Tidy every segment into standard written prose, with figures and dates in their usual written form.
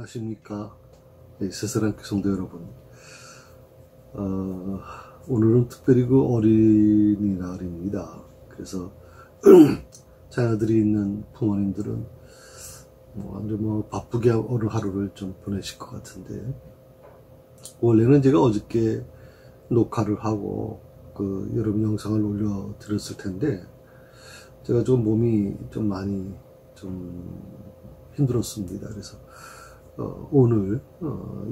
안녕하십니까. 새사랑 성도 여러분. 오늘은 특별히 어린이날입니다. 그래서 자녀들이 있는 부모님들은 완전 바쁘게 오늘 하루를 좀 보내실 것 같은데, 원래는 제가 어저께 녹화를 하고 여러분 영상을 올려드렸을 텐데, 제가 좀 몸이 좀 많이 좀 힘들었습니다. 그래서 오늘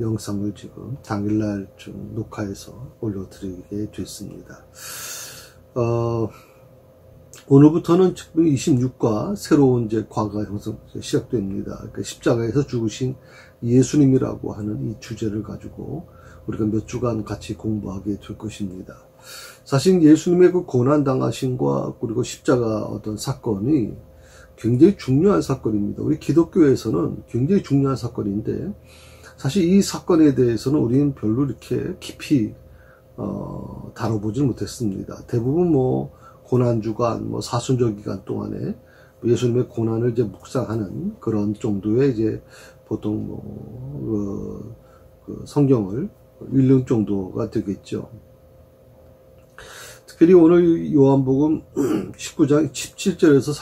영상을 지금 당일날 좀 녹화해서 올려드리게 됐습니다. 오늘부터는 지금 26과 새로운 이제 과가 형성 시작됩니다. 그러니까 십자가에서 죽으신 예수님이라고 하는 이 주제를 가지고 우리가 몇 주간 같이 공부하게 될 것입니다. 사실 예수님의 그 고난 당하심과 그리고 십자가 어떤 사건이 굉장히 중요한 사건입니다. 우리 기독교에서는 굉장히 중요한 사건인데, 사실 이 사건에 대해서는 우리는 별로 이렇게 깊이 다뤄보지 못했습니다. 대부분 고난주간, 사순절 기간 동안에 예수님의 고난을 이제 묵상하는 그런 정도의 이제 보통 성경을 읽는 정도가 되겠죠. 특별히 오늘 요한복음 19장 17절에서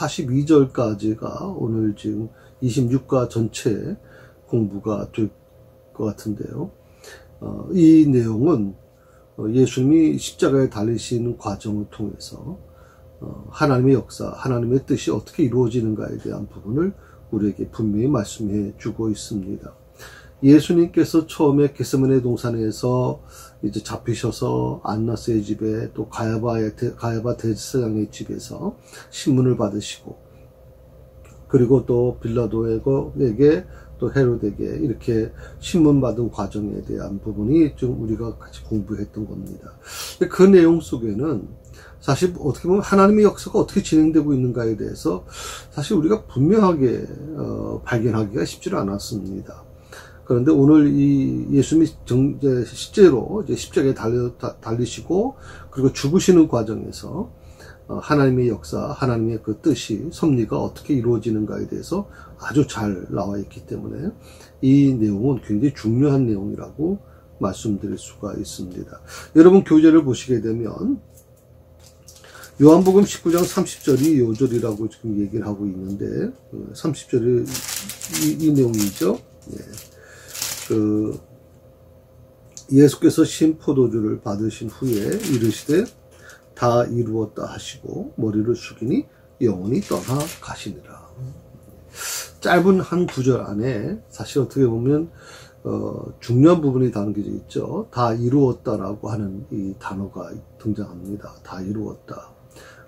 42절까지가 오늘 지금 26과 전체 공부가 될 것 같은데요. 이 내용은 예수님이 십자가에 달리시는 과정을 통해서 하나님의 역사, 하나님의 뜻이 어떻게 이루어지는가에 대한 부분을 우리에게 분명히 말씀해 주고 있습니다. 예수님께서 처음에 겟세마네 동산에서 이제 잡히셔서 안나스의 집에, 또 가야바 대제사장의 집에서 신문을 받으시고, 그리고 또 빌라도에게 또 헤롯에게 이렇게 신문 받은 과정에 대한 부분이 좀 우리가 같이 공부했던 겁니다. 그 내용 속에는 사실 어떻게 보면 하나님의 역사가 어떻게 진행되고 있는가에 대해서 사실 우리가 분명하게 발견하기가 쉽지 않았습니다. 그런데 오늘 이 예수님이 실제로 이제 십자가에 달리시고 그리고 죽으시는 과정에서 하나님의 역사, 하나님의 그 뜻이, 섭리가 어떻게 이루어지는가에 대해서 아주 잘 나와 있기 때문에 이 내용은 굉장히 중요한 내용이라고 말씀드릴 수가 있습니다. 여러분 교재를 보시게 되면 요한복음 19장 30절이 요절이라고 지금 얘기를 하고 있는데, 30절이 이 내용이죠. 예수께서 신 포도주를 받으신 후에 이르시되 다 이루었다 하시고 머리를 숙이니 영혼이 떠나 가시니라. 짧은 한 구절 안에 사실 어떻게 보면 중요한 부분이 담겨 있죠. 다 이루었다라고 하는 이 단어가 등장합니다. 다 이루었다.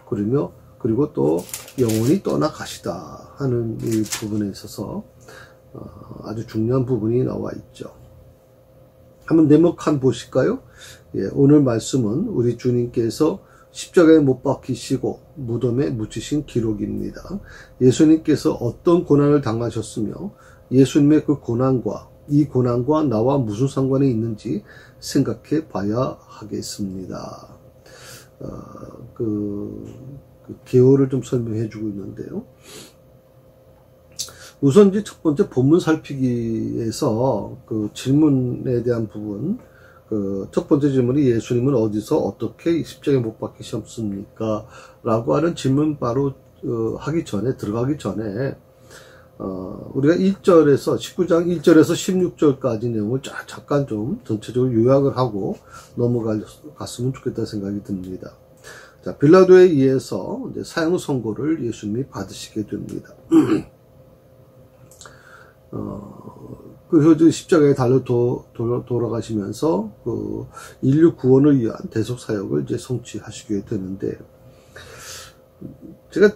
그리고 또 영혼이 떠나 가시다 하는 이 부분에 있어서 아주 중요한 부분이 나와 있죠. 한번 내목 한 보실까요? 오늘 말씀은 우리 주님께서 십자가에 못 박히시고 무덤에 묻히신 기록입니다. 예수님께서 어떤 고난을 당하셨으며 예수님의 그 고난과 이 고난과 나와 무슨 상관이 있는지 생각해 봐야 하겠습니다. 개요를 좀 설명해 주고 있는데요. 우선 이제 첫 번째 본문 살피기에서 그 질문에 대한 부분, 첫 번째 질문이 예수님은 어디서 어떻게 십자가에 못 박히셨습니까? 라고 하는 질문 바로 들어가기 전에 우리가 1절에서 19장 1절에서 16절까지 내용을 잠깐 좀 전체적으로 요약을 하고 넘어갔으면 좋겠다 생각이 듭니다. 자, 빌라도에 의해서 이제 사형 선고를 예수님이 받으시게 됩니다. 그래서 십자가에 달려 돌아가시면서 인류 구원을 위한 대속 사역을 이제 성취하시게 되는데, 제가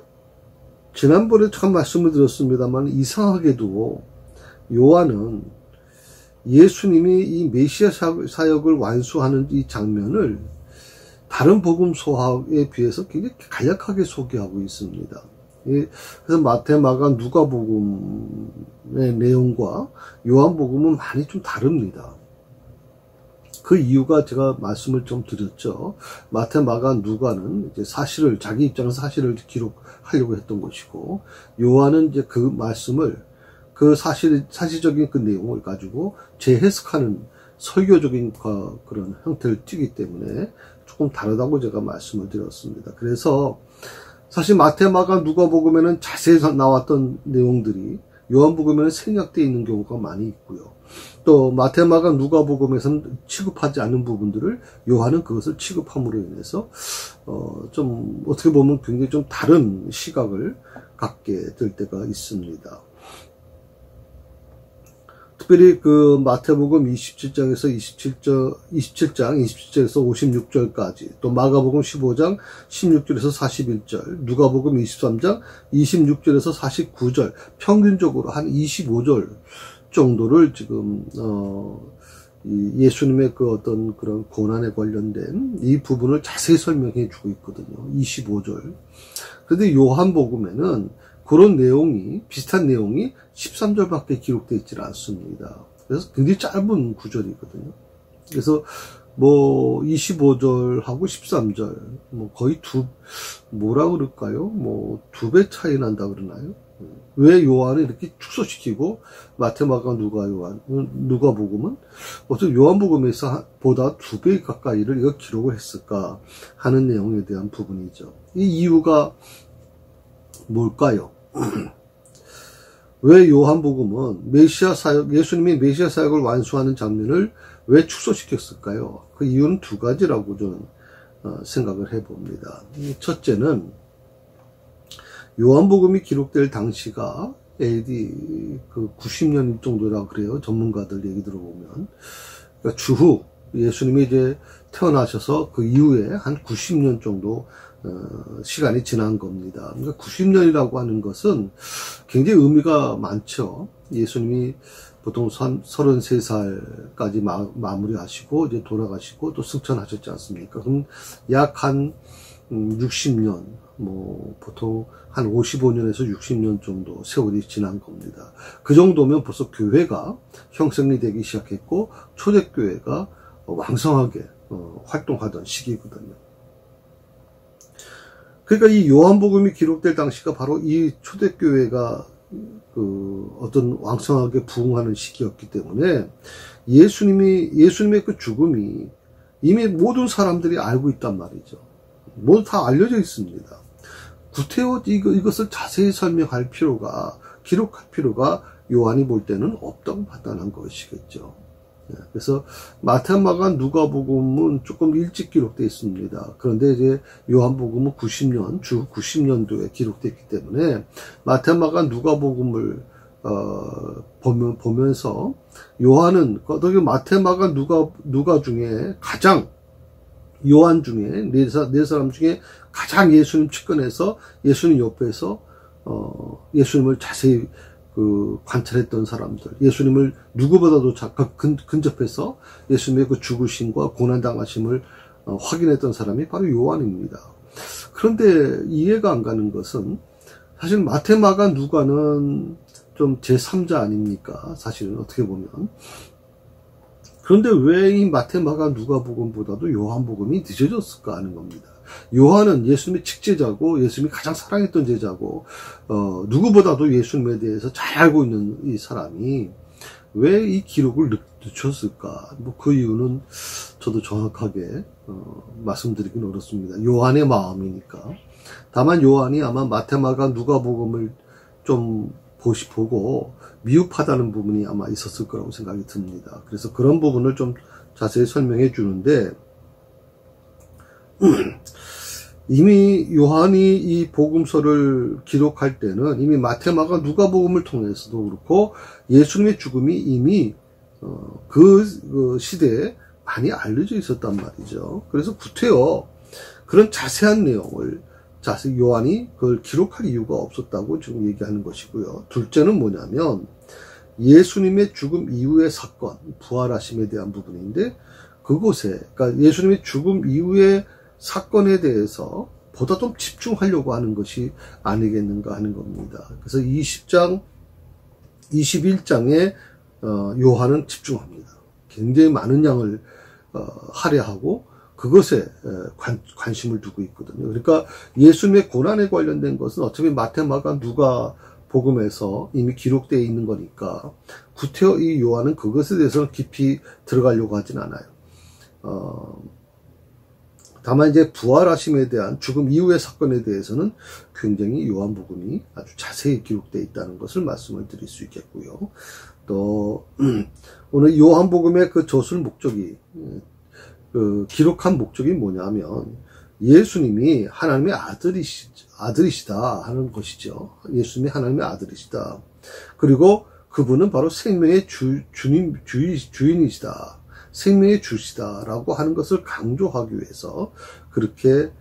지난번에 참 말씀을 드렸습니다만 이상하게도 요한은 예수님이 이 메시아 사역을 완수하는 이 장면을 다른 복음서에 비해서 굉장히 간략하게 소개하고 있습니다. 그래서 마태, 마가, 누가복음의 내용과 요한복음은 많이 좀 다릅니다. 그 이유가 제가 말씀을 좀 드렸죠. 마태, 마가, 누가는 이제 자기 입장에서 사실을 기록하려고 했던 것이고, 요한은 이제 그 말씀을 그 사실적인 그 내용을 가지고 재해석하는 설교적인 그런 형태를 띠기 때문에 조금 다르다고 제가 말씀을 드렸습니다. 그래서 사실 마태, 마가, 누가복음에는 자세히 나왔던 내용들이 요한복음에는 생략되어 있는 경우가 많이 있고요. 또 마태, 마가, 누가복음에서는 취급하지 않는 부분들을 요한은 그것을 취급함으로 인해서 좀 어떻게 보면 굉장히 좀 다른 시각을 갖게 될 때가 있습니다. 특별히 그 마태복음 27장에서 27절에서 56절까지, 또 마가복음 15장 16절에서 41절, 누가복음 23장 26절에서 49절, 평균적으로 한 25절 정도를 지금 예수님의 그 어떤 그런 고난에 관련된 이 부분을 자세히 설명해 주고 있거든요. 25절. 그런데 요한복음에는 그런 내용이, 비슷한 내용이 13절밖에 기록되어 있지 않습니다. 그래서 굉장히 짧은 구절이거든요. 그래서 25절하고 13절, 거의 뭐라 그럴까요? 두 배 차이 난다 그러나요? 왜 요한을 이렇게 축소시키고 마태, 마가, 누가복음은 어떻게 요한복음에서 보다 2배 가까이를 이거 기록을 했을까 하는 내용에 대한 부분이죠. 이 이유가 뭘까요? 왜 요한복음은 예수님이 메시아 사역을 완수하는 장면을 왜 축소시켰을까요? 그 이유는 2가지라고 저는 생각을 해봅니다. 첫째는 요한복음이 기록될 당시가 AD 90년 정도라 그래요. 전문가들 얘기 들어보면. 그러니까 주후 예수님이 이제 태어나셔서 그 이후에 한 90년 정도 시간이 지난 겁니다. 그러니까 90년이라고 하는 것은 굉장히 의미가 많죠. 예수님이 보통 33살까지 마무리하시고 이제 돌아가시고 또 승천하셨지 않습니까? 그럼 약 한 60년, 보통 한 55년에서 60년 정도 세월이 지난 겁니다. 그 정도면 벌써 교회가 형성이 되기 시작했고 초대교회가 왕성하게 활동하던 시기거든요. 그러니까 이 요한복음이 기록될 당시가 바로 이 초대교회가 어떤 왕성하게 부흥하는 시기였기 때문에 예수님의 그 죽음이 이미 모든 사람들이 알고 있단 말이죠. 모두 다 알려져 있습니다. 구태여 이것을 자세히 설명할 필요가, 기록할 필요가 요한이 볼 때는 없다고 판단한 것이겠죠. 그래서 마태, 마가, 누가복음은 조금 일찍 기록되어 있습니다. 그런데 이제 요한복음은 90년도에 기록됐기 때문에 마태, 마가, 누가복음을 보면서 요한은 마태, 마가, 누가 중에 가장 요한 중에 네 사람 중에 가장 예수님 측근에서 예수님 옆에서 예수님을 자세히 관찰했던 사람들, 예수님을 누구보다도 근접해서 예수님의 그 죽으심과 고난당하심을 확인했던 사람이 바로 요한입니다. 그런데 이해가 안 가는 것은 사실 마태, 마가, 누가는 좀 제3자 아닙니까? 사실은 어떻게 보면. 그런데 왜 이 마태, 마가, 누가복음보다도 요한복음이 늦어졌을까 하는 겁니다. 요한은 예수님의 직제자고 예수님이 가장 사랑했던 제자고 누구보다도 예수님에 대해서 잘 알고 있는 이 사람이 왜 이 기록을 늦췄을까? 그 이유는 저도 정확하게 말씀드리긴 어렵습니다. 요한의 마음이니까. 다만 요한이 아마 마태, 마가, 누가복음을 좀 보고 미흡하다는 부분이 아마 있었을 거라고 생각이 듭니다. 그래서 그런 부분을 좀 자세히 설명해 주는데 이미 요한이 이 복음서를 기록할 때는 이미 마태, 마가, 누가복음을 통해서도 그렇고 예수님의 죽음이 이미 그 시대에 많이 알려져 있었단 말이죠. 그래서 구태여 그런 자세한 내용을 요한이 그걸 기록할 이유가 없었다고 지금 얘기하는 것이고요. 둘째는 뭐냐면 예수님의 죽음 이후의 사건, 부활하심에 대한 부분인데 그곳에, 그러니까 예수님의 죽음 이후의 사건에 대해서 보다 좀 집중하려고 하는 것이 아니겠는가 하는 겁니다. 그래서 20장, 21장에 요한은 집중합니다. 굉장히 많은 양을 할애하고 그것에 관심을 두고 있거든요. 그러니까 예수님의 고난에 관련된 것은 어차피 마태, 마가, 복음에서 이미 기록되어 있는 거니까 구태여 이 요한은 그것에 대해서는 깊이 들어가려고 하진 않아요. 다만 이제 부활하심에 대한 죽음 이후의 사건에 대해서는 굉장히 요한복음이 아주 자세히 기록되어 있다는 것을 말씀을 드릴 수 있겠고요. 또 오늘 요한복음의 그 저술 목적이 기록한 목적이 뭐냐면 예수님이 하나님의 아들이시다 하는 것이죠. 예수님이 하나님의 아들이시다. 그리고 그분은 바로 생명의 주인이시다. 생명의 주시다라고 하는 것을 강조하기 위해서 그렇게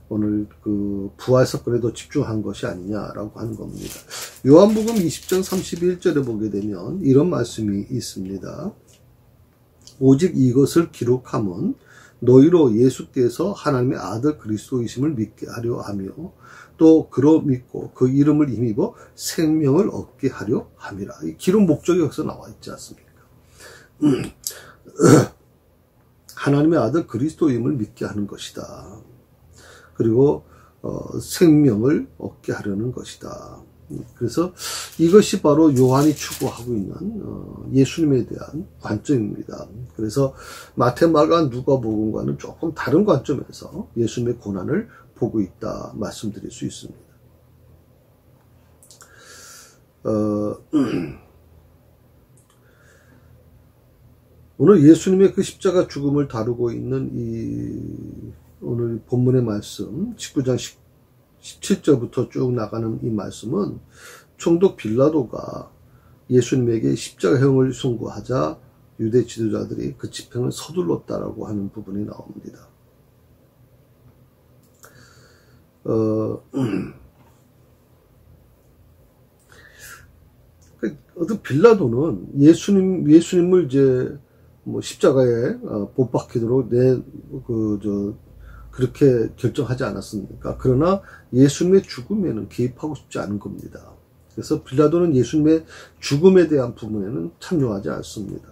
오늘 그 부활 사건에도 집중한 것이 아니냐라고 하는 겁니다. 요한복음 20장 31절에 보게 되면 이런 말씀이 있습니다. 오직 이것을 기록함은 너희로 예수께서 하나님의 아들 그리스도이심을 믿게 하려 하며 또 그로 믿고 그 이름을 힘입어 생명을 얻게 하려 함이라. 이 기록 목적이 여기서 나와 있지 않습니까? 하나님의 아들 그리스도임을 믿게 하는 것이다. 그리고 생명을 얻게 하려는 것이다. 그래서 이것이 바로 요한이 추구하고 있는 예수님에 대한 관점입니다. 그래서 마태, 마가, 누가복음과는 조금 다른 관점에서 예수님의 고난을 보고 있다 말씀드릴 수 있습니다. 오늘 예수님의 그 십자가 죽음을 다루고 있는 이 오늘 본문의 말씀 19장 17절부터 쭉 나가는 이 말씀은 총독 빌라도가 예수님에게 십자가형을 선고하자 유대 지도자들이 그 집행을 서둘렀다라고 하는 부분이 나옵니다. 어떤 빌라도는 예수님을 이제 뭐 십자가에 못 박히도록 그렇게 결정하지 않았습니까? 그러나 예수님의 죽음에는 개입하고 싶지 않은 겁니다. 그래서 빌라도는 예수님의 죽음에 대한 부분에는 참여하지 않습니다.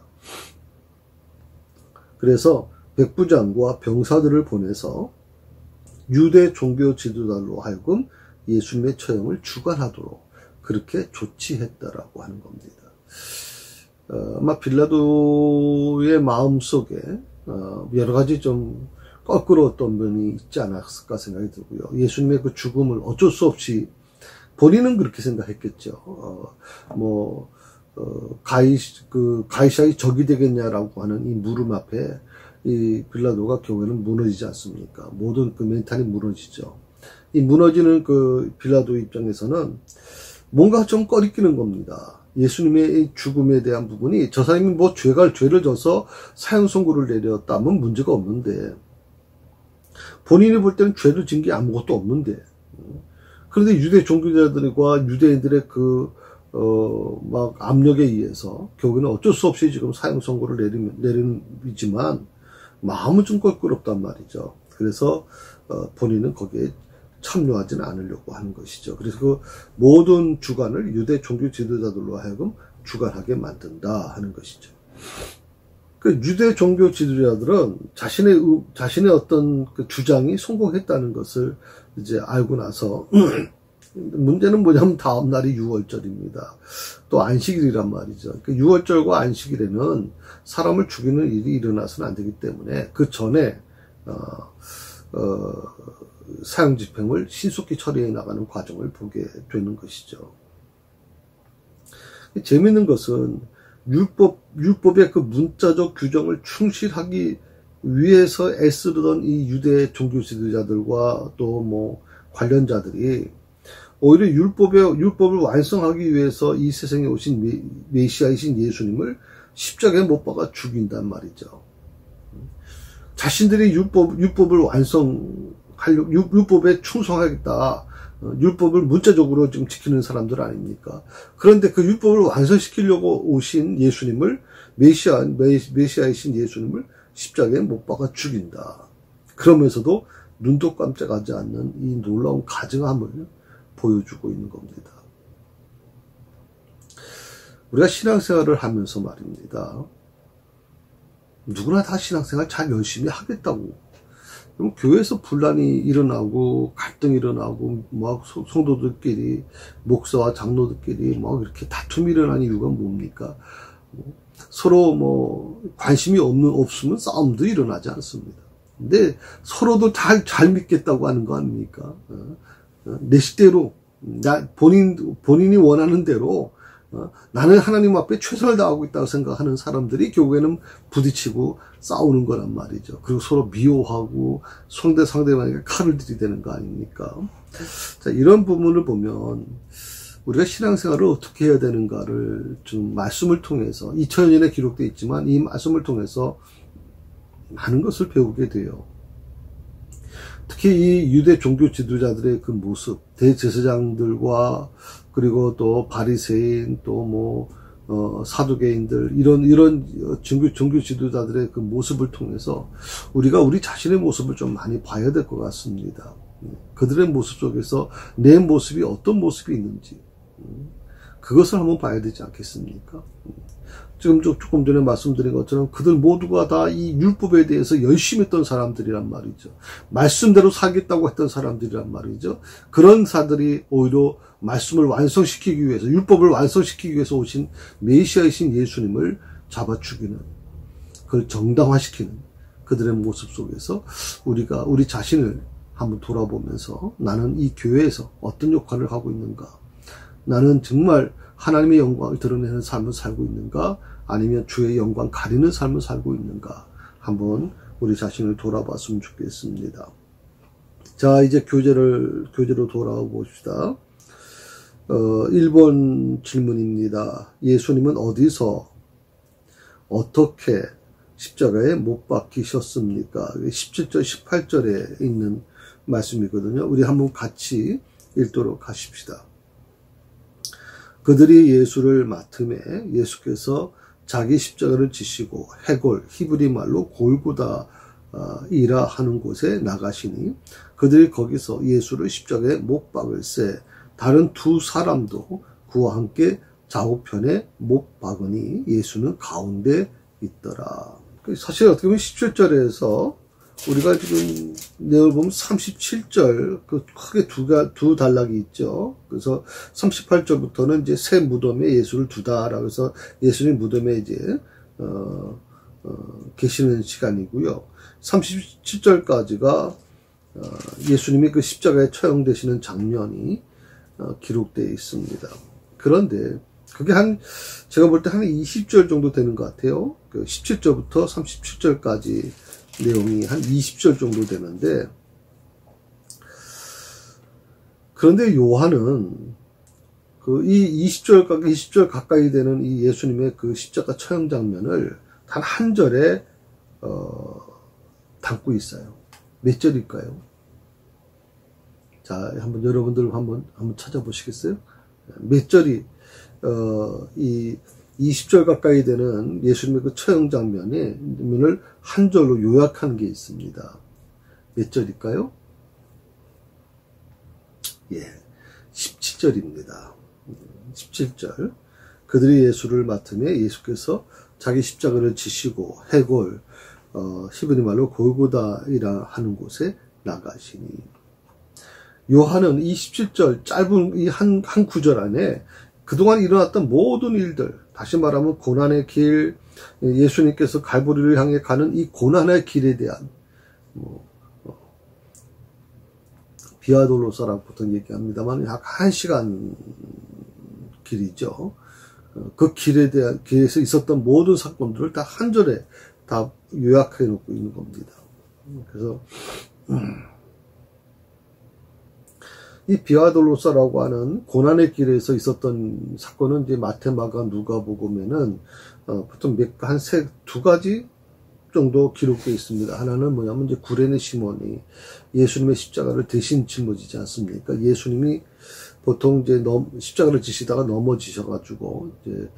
그래서 백부장과 병사들을 보내서 유대 종교 지도자로 하여금 예수님의 처형을 주관하도록 그렇게 조치했다라고 하는 겁니다. 아마 빌라도의 마음속에 여러 가지 좀 거꾸로웠던 면이 있지 않았을까 생각이 들고요. 예수님의 그 죽음을 어쩔 수 본인은 그렇게 생각했겠죠. 가이사의 적이 되겠냐라고 하는 이 물음 앞에 이 빌라도가 결국에는 무너지지 않습니까? 모든 그 멘탈이 무너지죠. 이 무너지는 그 빌라도 입장에서는 뭔가 좀 꺼리끼는 겁니다. 예수님의 죽음에 대한 부분이 저 사람이 뭐 죄를 져서 사형 선고를 내렸다면 문제가 없는데 본인이 볼 때는 죄를 진 게 아무것도 없는데 그런데 유대 종교자들과 유대인들의 막 압력에 의해서 결국에는 어쩔 수 없이 지금 사형 선고를 내리지만 마음은 좀 껄끄럽단 말이죠. 그래서 본인은 거기에 참여하지는 않으려고 하는 것이죠. 그래서 그 모든 주관을 유대 종교 지도자들로 하여금 주관하게 만든다 하는 것이죠. 그 유대 종교 지도자들은 자신의 어떤 그 주장이 성공했다는 것을 이제 알고 나서 문제는 뭐냐면 다음 날이 6월절입니다. 또 안식일이란 말이죠. 그 6월절과 안식일에는 사람을 죽이는 일이 일어나서는 안 되기 때문에 그 전에 사형 집행을 신속히 처리해 나가는 과정을 보게 되는 것이죠. 재미있는 것은 율법의 그 문자적 규정을 충실하기 위해서 애쓰던 이 유대 종교 지도자들과 또 뭐 관련자들이 오히려 율법을 완성하기 위해서 이 세상에 오신 메시아이신 예수님을 십자가에 못 박아 죽인단 말이죠. 자신들이 율법에 충성하겠다. 율법을 문자적으로 지금 지키는 사람들 아닙니까? 그런데 그 율법을 완성시키려고 오신 예수님을 메시아이신 예수님을 십자가에 못 박아 죽인다. 그러면서도 눈도 깜짝하지 않는 이 놀라운 가증함을 보여주고 있는 겁니다. 우리가 신앙생활을 하면서 말입니다. 누구나 다 신앙생활 잘 열심히 하겠다고 그럼 교회에서 분란이 일어나고 갈등이 일어나고 막 성도들끼리 목사와 장로들끼리 막 이렇게 다툼이 일어나는 이유가 뭡니까? 서로 뭐 관심이 없으면 싸움도 일어나지 않습니다. 근데 서로도 잘 믿겠다고 하는 거 아닙니까? 내 식대로 본인이 원하는 대로 나는 하나님 앞에 최선을 다하고 있다고 생각하는 사람들이 결국에는 부딪히고 싸우는 거란 말이죠. 그리고 서로 미워하고 상대방에게 칼을 들이대는 거 아닙니까? 자, 이런 부분을 보면 우리가 신앙생활을 어떻게 해야 되는가를 좀 말씀을 통해서 2000년에 기록되어 있지만 이 말씀을 통해서 많은 것을 배우게 돼요. 특히 이 유대 종교 지도자들의 그 모습, 대제사장들과 그리고 또 바리새인 또 뭐 사두개인들 이런 종교 지도자들의 그 모습을 통해서 우리가 우리 자신의 모습을 좀 많이 봐야 될 것 같습니다. 그들의 모습 속에서 내 모습이 어떤 모습이 있는지 그것을 한번 봐야 되지 않겠습니까? 지금 조금 전에 말씀드린 것처럼 그들 모두가 다 이 율법에 대해서 열심히 했던 사람들이란 말이죠. 말씀대로 살겠다고 했던 사람들이란 말이죠. 그런 사람들이 오히려 말씀을 완성시키기 위해서, 율법을 완성시키기 위해서 오신 메시아이신 예수님을 잡아 죽이는, 그걸 정당화시키는 그들의 모습 속에서 우리가 우리 자신을 한번 돌아보면서 나는 이 교회에서 어떤 역할을 하고 있는가? 나는 정말 하나님의 영광을 드러내는 삶을 살고 있는가? 아니면 주의 영광 가리는 삶을 살고 있는가? 한번 우리 자신을 돌아봤으면 좋겠습니다. 자, 이제 교재로 돌아와 봅시다. 1번 질문입니다. 예수님은 어디서 어떻게 십자가에 못 박히셨습니까? 17절, 18절에 있는 말씀이거든요. 우리 한번 같이 읽도록 하십시다. 그들이 예수를 맡음에 예수께서 자기 십자가를 지시고 해골, 히브리 말로 골고다이라 하는 곳에 나가시니 그들이 거기서 예수를 십자가에 못 박을새 다른 두 사람도 그와 함께 좌우편에 못 박으니 예수는 가운데 있더라. 사실 어떻게 보면 17절에서 우리가 지금 내용을 보면 37절 그 크게 두 단락이 있죠. 그래서 38절부터는 이제 새 무덤에 예수를 두다라고 해서 예수님 무덤에 이제 계시는 시간이고요. 37절까지가 예수님이 그 십자가에 처형되시는 장면이 기록되어 있습니다. 그런데 그게 제가 볼 때 한 20절 정도 되는 것 같아요. 그 17절부터 37절까지 내용이 한 20절 정도 되는데, 그런데 요한은 이 20절 가까이 되는 이 예수님의 그 십자가 처형 장면을 단 한 절에 담고 있어요. 몇 절일까요? 자, 한번 여러분들 한번 찾아보시겠어요? 몇 절이 이 20절 가까이 되는 예수님의 그 처형 장면을 한 절로 요약한 게 있습니다. 몇 절일까요? 예, 17절입니다. 17절. 그들이 예수를 맡으며 예수께서 자기 십자가를 지시고 해골, 히브리 말로 골고다이라 하는 곳에 나가시니. 요한은 이 17절 짧은 이 한 구절 안에 그동안 일어났던 모든 일들, 다시 말하면 고난의 길, 예수님께서 갈보리를 향해 가는 이 고난의 길에 대한 비아돌로사라고 보통 얘기합니다만 약 1시간 길이죠. 그 길에서 있었던 모든 사건들을 다 한 절에 다 요약해 놓고 있는 겁니다. 그래서 이 비아돌로사라고 하는 고난의 길에서 있었던 사건은 이제 마태, 마가, 누가복음에는 보통 두 가지 정도 기록되어 있습니다. 하나는 뭐냐면 이제 구레네 시몬이 예수님의 십자가를 대신 짊어지지 않습니까? 예수님이 보통 이제 십자가를 지시다가 넘어지셔가지고 이제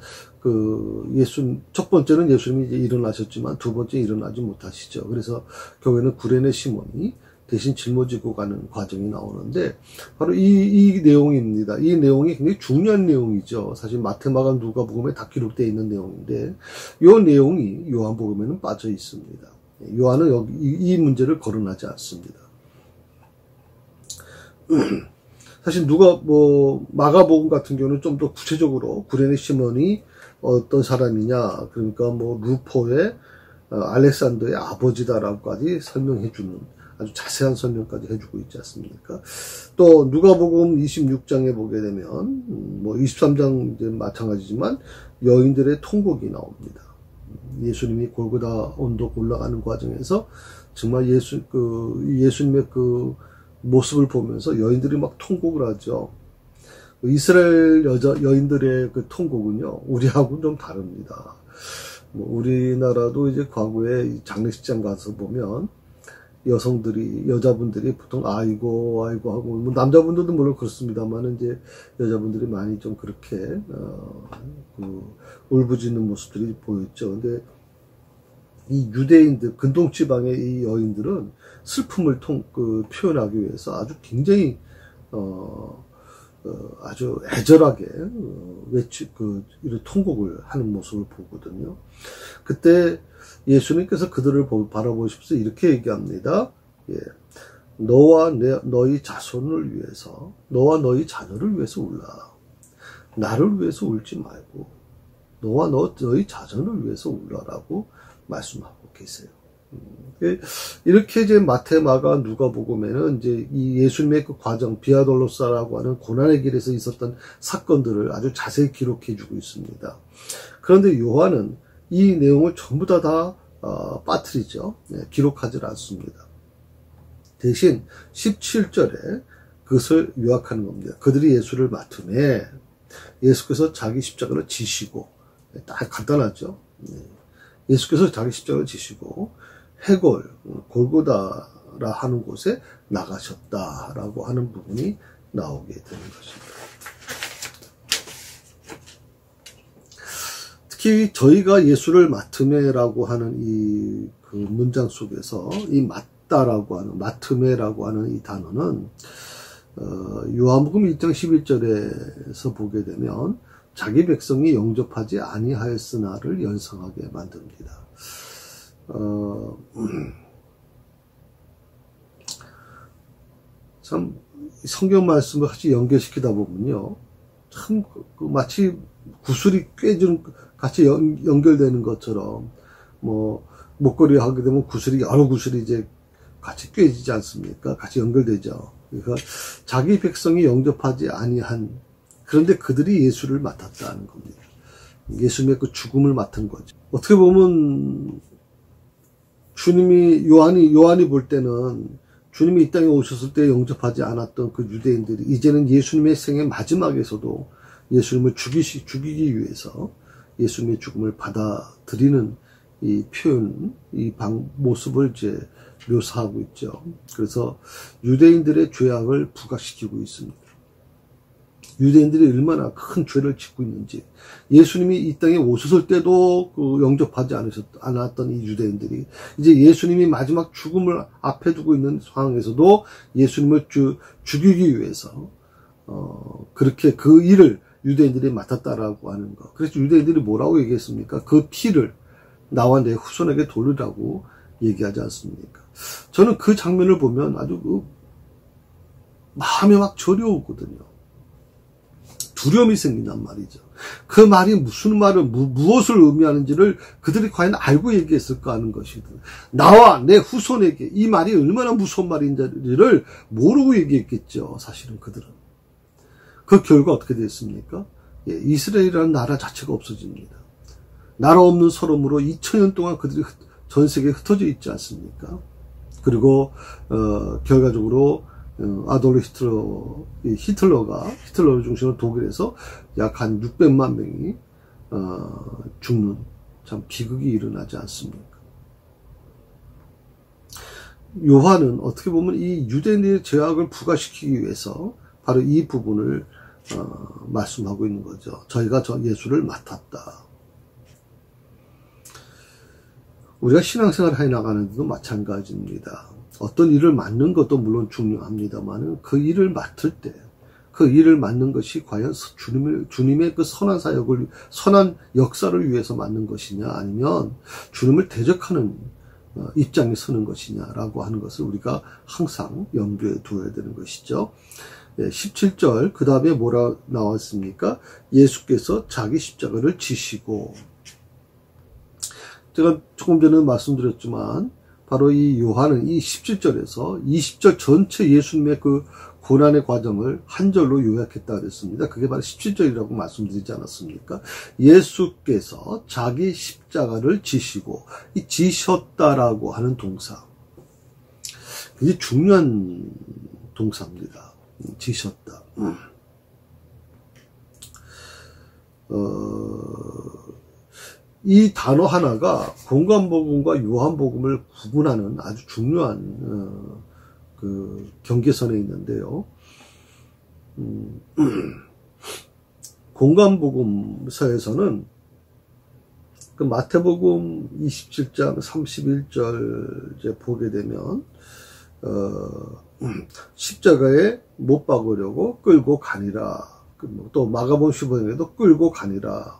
첫 번째는 예수님이 이제 일어나셨지만 두 번째 일어나지 못하시죠. 그래서 결국에는 구레네 시몬이 대신 짊어지고 가는 과정이 나오는데 바로 이 내용입니다. 이 내용이 굉장히 중요한 내용이죠. 사실 마태, 마가, 누가복음에 다 기록되어 있는 내용인데 이 내용이 요한복음에는 빠져 있습니다. 요한은 여기 이 문제를 거론하지 않습니다. 사실 마가복음 같은 경우는 좀 더 구체적으로 구레네 시몬이 어떤 사람이냐, 그러니까 루포의 알렉산더의 아버지다라고까지 설명해주는 아주 자세한 설명까지 해주고 있지 않습니까? 또 누가복음 26장에 보게 되면 23장 이제 마찬가지지만 여인들의 통곡이 나옵니다. 예수님이 골고다 언덕 올라가는 과정에서 정말 예수님의 그 모습을 보면서 여인들이 막 통곡을 하죠. 이스라엘 여인들의 그 통곡은요, 우리하고는 좀 다릅니다. 우리나라도 이제 과거에 장례식장 가서 보면 여자분들이 보통 아이고 하고, 남자분들도 물론 그렇습니다만, 이제 여자분들이 많이 좀 그렇게, 울부짖는 모습들이 보였죠. 근데 이 유대인들, 근동지방의 이 여인들은 슬픔을 표현하기 위해서 아주 굉장히, 아주 애절하게, 이런 통곡을 하는 모습을 보거든요. 그때 예수님께서 그들을 바라보시면서 이렇게 얘기합니다. 예. 너와 너희 자손을 위해서, 너와 너희 자녀를 위해서 울라. 나를 위해서 울지 말고, 너와 너희 자손을 위해서 울라라고 말씀하고 계세요. 이렇게 이제 마태, 마가, 누가복음에는 이제 이 예수님의 그 과정, 비아돌로사라고 하는 고난의 길에서 있었던 사건들을 아주 자세히 기록해 주고 있습니다. 그런데 요한은 이 내용을 전부 다 빠뜨리죠. 기록하지 않습니다. 대신 17절에 그것을 요약하는 겁니다. 그들이 예수를 맡음에 예수께서 자기 십자가를 지시고, 딱 간단하죠. 예수께서 자기 십자가를 지시고 해골, 골고다라 하는 곳에 나가셨다라고 하는 부분이 나오게 되는 것입니다. 특히 저희가 예수를 맡음에라고 하는 이 그 문장 속에서 이 맡음에라고 하는 이 단어는 요한복음 1장 11절에서 보게 되면 자기 백성이 영접하지 아니하였으나를 연상하게 만듭니다. 참 성경 말씀을 같이 연결시키다 보면요, 참 마치 구슬이 꿰주는 같이 연결되는 것처럼, 목걸이 하게 되면 여러 구슬이 이제 같이 꿰지지 않습니까? 같이 연결되죠. 그러니까 자기 백성이 영접하지 아니한, 그런데 그들이 예수를 맡았다는 겁니다. 예수님의 그 죽음을 맡은 거죠. 어떻게 보면 요한이 볼 때는 주님이 이 땅에 오셨을 때 영접하지 않았던 그 유대인들이 이제는 예수님의 생애 마지막에서도 예수님을 죽이기 위해서 예수님의 죽음을 받아들이는 이 표현, 모습을 이제 묘사하고 있죠. 그래서 유대인들의 죄악을 부각시키고 있습니다. 유대인들이 얼마나 큰 죄를 짓고 있는지, 예수님이 이 땅에 오셨을 때도 영접하지 않았던 이 유대인들이 이제 예수님이 마지막 죽음을 앞에 두고 있는 상황에서도 예수님을 죽이기 위해서 그렇게 그 일을 유대인들이 맡았다라고 하는 것. 그래서 유대인들이 뭐라고 얘기했습니까? 그 피를 나와 내 후손에게 돌리라고 얘기하지 않습니까? 저는 그 장면을 보면 아주 마음에 막 저려오거든요. 두려움이 생긴단 말이죠. 그 말이 무슨 무엇을 의미하는지를 그들이 과연 알고 얘기했을까 하는 것이거든요. 나와 내 후손에게 이 말이 얼마나 무서운 말인지를 모르고 얘기했겠죠. 사실은 그들은. 그 결과 어떻게 됐습니까? 이스라엘이라는 나라 자체가 없어집니다. 나라 없는 서름으로 2000년 동안 그들이 전 세계에 흩어져 있지 않습니까? 그리고 결과적으로 아돌프 히틀러를 중심으로 독일에서 약 한 600만 명이 죽는 참 비극이 일어나지 않습니까? 요한은 어떻게 보면 이 유대인의 죄악을 부과시키기 위해서 바로 이 부분을 말씀하고 있는 거죠. 저희가 예수를 맡았다. 우리가 신앙생활을 해 나가는 데도 마찬가지입니다. 어떤 일을 맡는 것도 물론 중요합니다만 그 일을 맡을 때 그 일을 맡는 것이 과연 주님의 그 선한 사역을, 선한 역사를 위해서 맡는 것이냐, 아니면 주님을 대적하는 입장에 서는 것이냐라고 하는 것을 우리가 항상 염두에 두어야 되는 것이죠. 17절 그 다음에 뭐라 나왔습니까? 예수께서 자기 십자가를 지시고, 제가 조금 전에 말씀드렸지만 바로 이 요한은 이 17절에서 20절 전체 예수님의 그 고난의 과정을 한 절로 요약했다 그랬습니다. 그게 바로 17절이라고 말씀드리지 않았습니까? 예수께서 자기 십자가를 지시고, 이 지셨다라고 하는 동사, 굉장히 중요한 동사입니다. 지셨다. 이 단어 하나가 공관복음과 요한복음을 구분하는 아주 중요한 그 경계선에 있는데요. 공관복음서에서는 그 마태복음 27장 31절 이제 보게 되면 십자가에 못 박으려고 끌고 가니라. 또 마가복음 15장에도 끌고 가니라.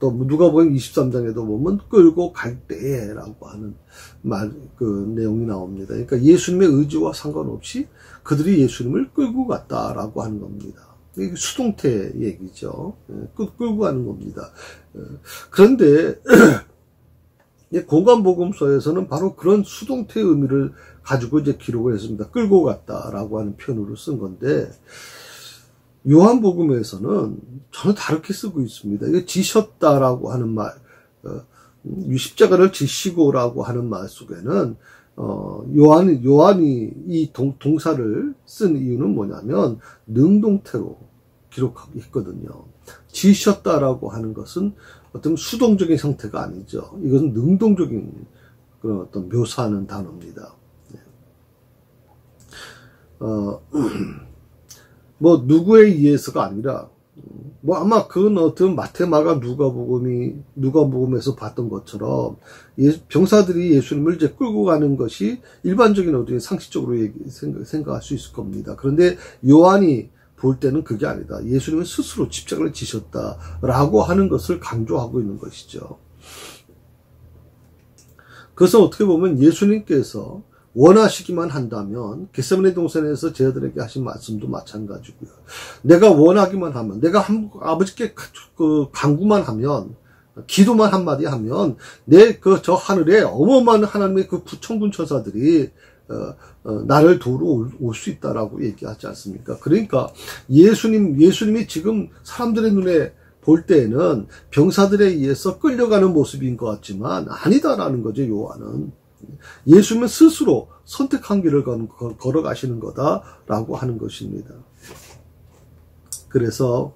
또 누가복음 23장에도 보면 끌고 갈 때라고 하는 그 내용이 나옵니다. 그러니까 예수님의 의지와 상관없이 그들이 예수님을 끌고 갔다라고 하는 겁니다. 이게 수동태 얘기죠. 끌고 가는 겁니다. 그런데 공관복음서에서는 바로 그런 수동태의 의미를 가지고 이제 기록을 했습니다. 끌고 갔다라고 하는 표현으로 쓴 건데, 요한복음에서는 전혀 다르게 쓰고 있습니다. 이게 지셨다라고 하는 말, 십자가를 지시고라고 하는 말 속에는, 요한이 이 동사를 쓴 이유는 뭐냐면, 능동태로 기록하고 있거든요. 지셨다라고 하는 것은 어떤 수동적인 형태가 아니죠. 이것은 능동적인 그런 어떤 묘사하는 단어입니다. 뭐 누구에 의해서가 아니라, 뭐 아마 그건 어떤 마태, 마가, 누가복음에서 봤던 것처럼 병사들이 예수님을 이제 끌고 가는 것이 일반적인 어떤 상식적으로 생각할 수 있을 겁니다. 그런데 요한이 볼 때는 그게 아니다. 예수님은 스스로 십자가를 지셨다라고 하는 것을 강조하고 있는 것이죠. 그래서 어떻게 보면 예수님께서 원하시기만 한다면 겟세마네 동산에서 제자들에게 하신 말씀도 마찬가지고요. 내가 원하기만 하면, 내가 아버지께 간구만 하면, 기도만 한마디 하면 저 하늘에 어마어마한 하나님의 그 천군 천사들이 나를 도우러 올 수 있다라고 얘기하지 않습니까? 그러니까 예수님이 지금 사람들의 눈에 볼 때에는 병사들에 의해서 끌려가는 모습인 것 같지만 아니다라는 거죠. 요한은 예수님은 스스로 선택한 길을 걸어가시는 거다라고 하는 것입니다. 그래서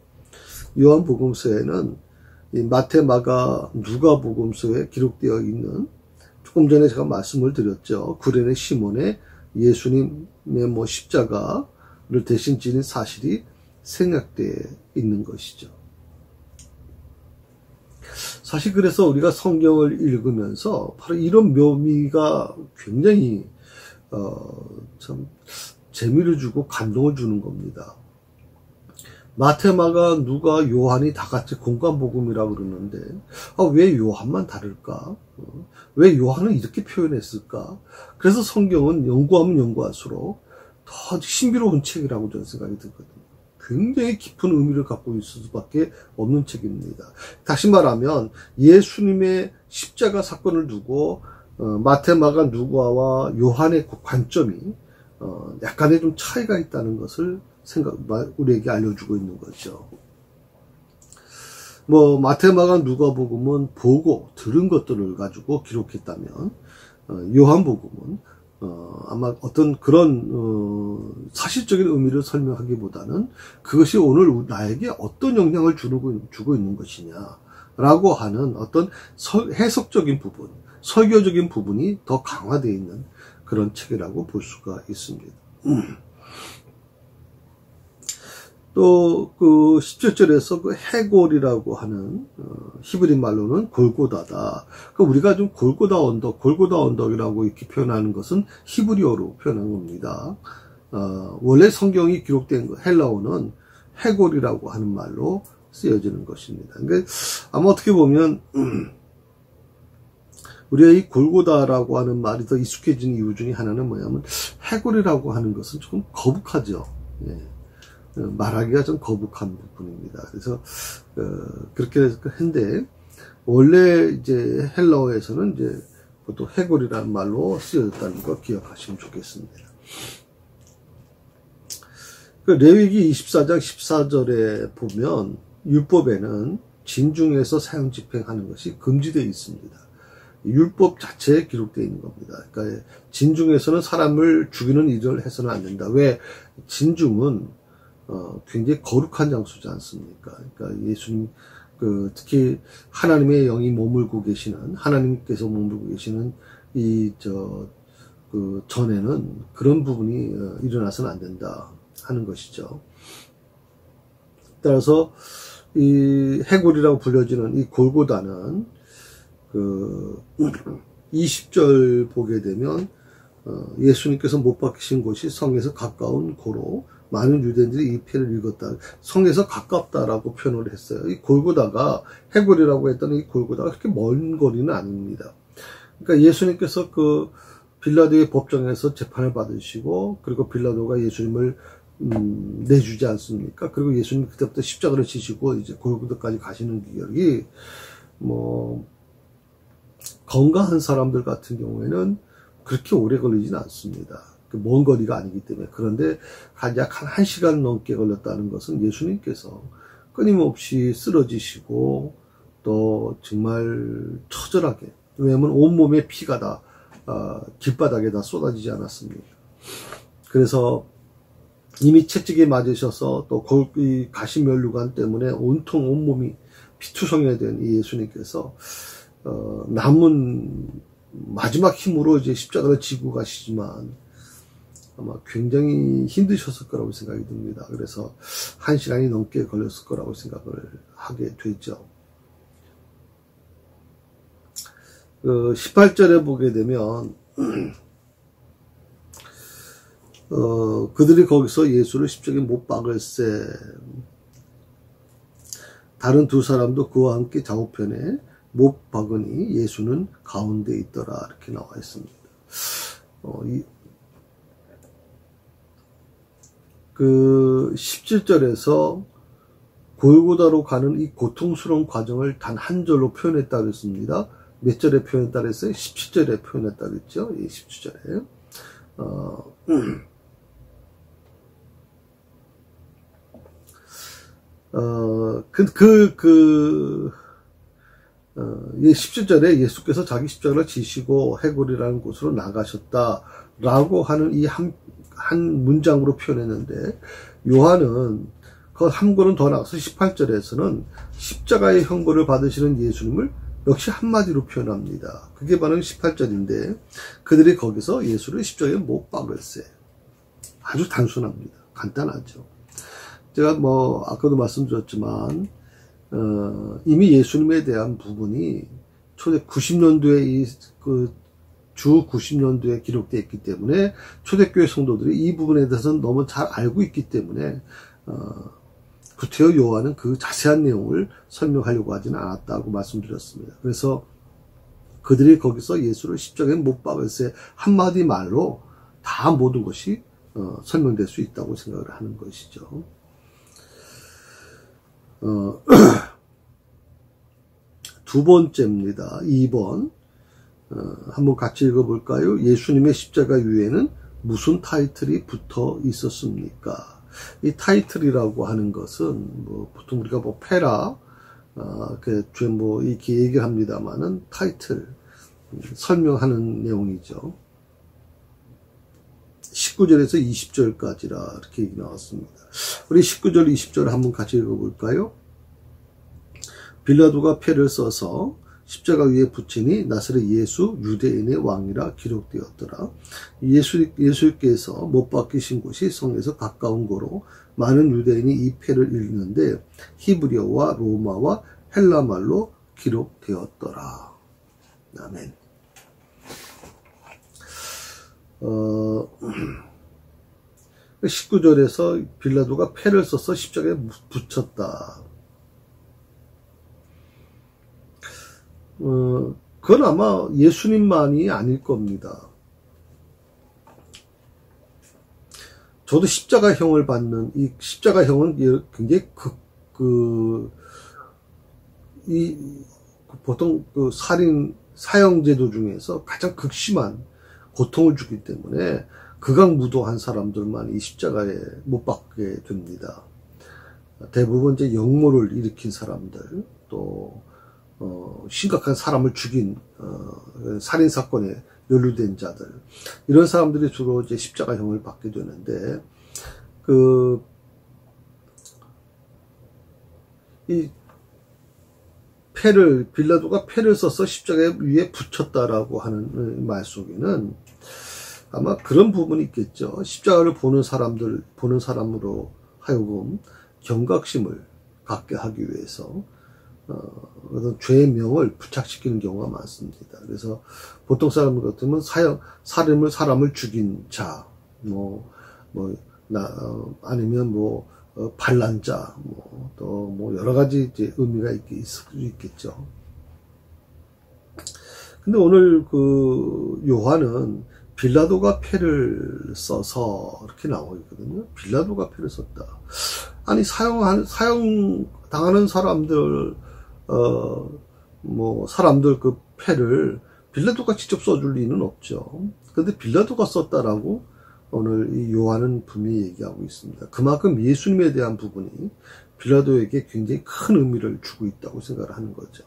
요한복음서에는 이 마태, 마가, 누가복음서에 기록되어 있는, 조금 전에 제가 말씀을 드렸죠. 구레네 시몬의 예수님의 십자가를 대신 지닌 사실이 생략되어 있는 것이죠. 사실 그래서 우리가 성경을 읽으면서 바로 이런 묘미가 굉장히 참 재미를 주고 감동을 주는 겁니다. 마태, 마가, 누가, 요한이 다 같이 공관복음이라고 그러는데 왜 요한만 다를까? 왜 요한은 이렇게 표현했을까? 그래서 성경은 연구하면 연구할수록 더 신비로운 책이라고 저는 생각이 들거든요. 굉장히 깊은 의미를 갖고 있을 수밖에 없는 책입니다. 다시 말하면 예수님의 십자가 사건을 두고 마태, 마가, 누가와 요한의 관점이 약간의 좀 차이가 있다는 것을 우리에게 알려주고 있는 거죠. 마태, 마가, 누가복음은 보고 들은 것들을 가지고 기록했다면 요한복음은 아마 어떤 그런 사실적인 의미를 설명하기보다는 그것이 오늘 나에게 어떤 영향을 주고 있는 것이냐라고 하는 어떤 해석적인 부분, 설교적인 부분이 더 강화되어 있는 그런 책이라고 볼 수가 있습니다. 또 그 17절에서 그 해골이라고 하는 히브리 말로는 골고다다. 우리가 좀 골고다 언덕이라고 이렇게 표현하는 것은 히브리어로 표현한 겁니다. 원래 성경이 기록된 헬라어는 해골이라고 하는 말로 쓰여지는 것입니다. 그러니까 아마 어떻게 보면 우리가 이 골고다라고 하는 말이 더 익숙해진 이유 중에 하나는 뭐냐면 해골이라고 하는 것은 조금 거북하죠. 예. 말하기가 좀 거북한 부분입니다. 그래서 그렇게 했는데 원래 이제 헬라어에서는 이제 보통 해골이라는 말로 쓰여졌다는 거 기억하시면 좋겠습니다. 그 레위기 24장 14절에 보면 율법에는 진중에서 사형 집행하는 것이 금지되어 있습니다. 율법 자체에 기록되어 있는 겁니다. 그러니까 진중에서는 사람을 죽이는 일을 해서는 안 된다. 왜? 진중은 굉장히 거룩한 장소지 않습니까? 그러니까 예수님 특히 하나님의 영이 머물고 계시는 하나님께서 머물고 계시는 전에는 그런 부분이 일어나서는 안 된다 하는 것이죠. 따라서 이 해골이라고 불려지는 이 골고다는 20절 보게 되면 예수님께서 못 박히신 곳이 성에서 가까운 고로 많은 유대인들이 이 표를 읽었다. 성에서 가깝다라고 표현을 했어요. 이 골고다가 해골이라고 했던 이 골고다가 그렇게 먼 거리는 아닙니다. 그러니까 예수님께서 그 빌라도의 법정에서 재판을 받으시고 그리고 빌라도가 예수님을 내주지 않습니까? 그리고 예수님 그때부터 십자가를 지시고 이제 골고다까지 가시는 기억이 건강한 사람들 같은 경우에는 그렇게 오래 걸리진 않습니다. 먼 거리가 아니기 때문에. 그런데 약 1시간 넘게 걸렸다는 것은 예수님께서 끊임없이 쓰러지시고 또 정말 처절하게, 왜냐하면 온몸에 피가 다 길바닥에 다 쏟아지지 않았습니까? 그래서 이미 채찍에 맞으셔서 또 이 가시면류관 때문에 온통 온몸이 피투성이 된 이 예수님께서 남은 마지막 힘으로 이제 십자가를 지고 가시지만 아마 굉장히 힘드셨을 거라고 생각이 듭니다. 그래서 1시간이 넘게 걸렸을 거라고 생각을 하게 되죠. 18절에 보게 되면 그들이 거기서 예수를 십자가에 못 박을세. 다른 두 사람도 그와 함께 좌우편에 못 박으니 예수는 가운데 있더라. 이렇게 나와 있습니다. 그 17절에서 골고다로 가는 이 고통스러운 과정을 단 한 절로 표현했다 그랬습니다. 몇 절에 표현했다 그랬어요? 17절에 표현했다 그랬죠? 이 17절에. 이 17절에 예수께서 자기 십자가를 지시고 해골이라는 곳으로 나가셨다라고 하는 이 한 문장으로 표현했는데, 요한은 그 한 걸음 더 나가서 18절에서는 십자가의 형벌을 받으시는 예수님을 역시 한마디로 표현합니다. 그게 바로 18절인데, 그들이 거기서 예수를 십자가에 못 박을세. 아주 단순합니다. 간단하죠. 제가 아까도 말씀드렸지만, 이미 예수님에 대한 부분이 초대 90년도에 주 90년도에 기록되어 있기 때문에 초대교회 성도들이 이 부분에 대해서는 너무 잘 알고 있기 때문에 구테여 요한은 그 자세한 내용을 설명하려고 하지는 않았다고 말씀드렸습니다. 그래서 그들이 거기서 예수를 십자가에 못 박을세 한마디 말로 다 모든 것이 설명될 수 있다고 생각을 하는 것이죠. 두 번째입니다. 2번. 한번 같이 읽어볼까요? 예수님의 십자가 위에는 무슨 타이틀이 붙어 있었습니까? 이 타이틀이라고 하는 것은 보통 우리가 페라 이렇게 얘기를 합니다만은 타이틀 설명하는 내용이죠. 19절에서 20절까지라 이렇게 얘기 나왔습니다. 우리 19절 20절 한번 같이 읽어볼까요? 빌라도가 패를 써서 십자가 위에 붙이니 나사렛 예수 유대인의 왕이라 기록되었더라. 예수께서 못 박히신 곳이 성에서 가까운 거로 많은 유대인이 이 패를 읽는데 히브리어와 로마와 헬라말로 기록되었더라. 아멘. 19절에서 빌라도가 패를 써서 십자가에 붙였다. 그건 아마 예수님만이 아닐 겁니다. 저도 십자가형을 받는, 이 십자가형은 굉장히 보통 사형제도 중에서 가장 극심한 고통을 주기 때문에 극악무도한 사람들만 이 십자가에 못 박게 됩니다. 대부분 이제 역모를 일으킨 사람들, 또 심각한 사람을 죽인 살인 사건에 연루된 자들, 이런 사람들이 주로 이제 십자가형을 받게 되는데, 이 빌라도가 패를 써서 십자가 위에 붙였다라고 하는 말 속에는 아마 그런 부분이 있겠죠. 십자가를 보는 사람으로 하여금 경각심을 갖게 하기 위해서 어떤 죄의 명을 부착시키는 경우가 많습니다. 그래서 보통 사람들 같으면 사람을 죽인 자, 아니면 반란자, 또 여러 가지 이제 의미가 있을 수 있겠죠. 근데 오늘 요한은 빌라도가 패를 써서 이렇게 나오고 있거든요. 빌라도가 패를 썼다. 아니, 사형 당하는 사람들, 사람들 그 패를 빌라도가 직접 써줄 리는 없죠. 근데 빌라도가 썼다라고 오늘 이 요한은 분명히 얘기하고 있습니다. 그만큼 예수님에 대한 부분이 빌라도에게 굉장히 큰 의미를 주고 있다고 생각을 하는 거죠.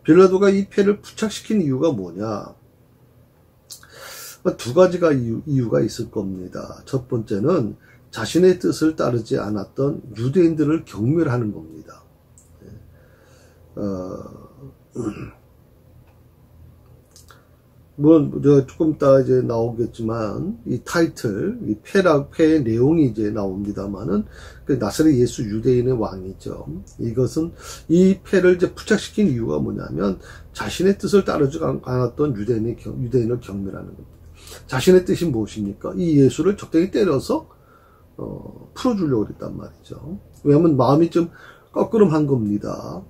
빌라도가 이 패를 부착시킨 이유가 뭐냐? 두 가지가 이유가 있을 겁니다. 첫 번째는 자신의 뜻을 따르지 않았던 유대인들을 경멸하는 겁니다. 조금 이따 이제 나오겠지만, 이 타이틀, 이 패의 내용이 이제 나옵니다만은, 나사렛 예수 유대인의 왕이죠. 이것은, 이 패를 이제 부착시킨 이유가 뭐냐면, 자신의 뜻을 따르지 않았던 유대인을 경멸하는 겁니다. 자신의 뜻이 무엇입니까? 이 예수를 적당히 때려서, 풀어주려고 그랬단 말이죠. 왜냐하면 마음이 좀 꺼끄름한 겁니다.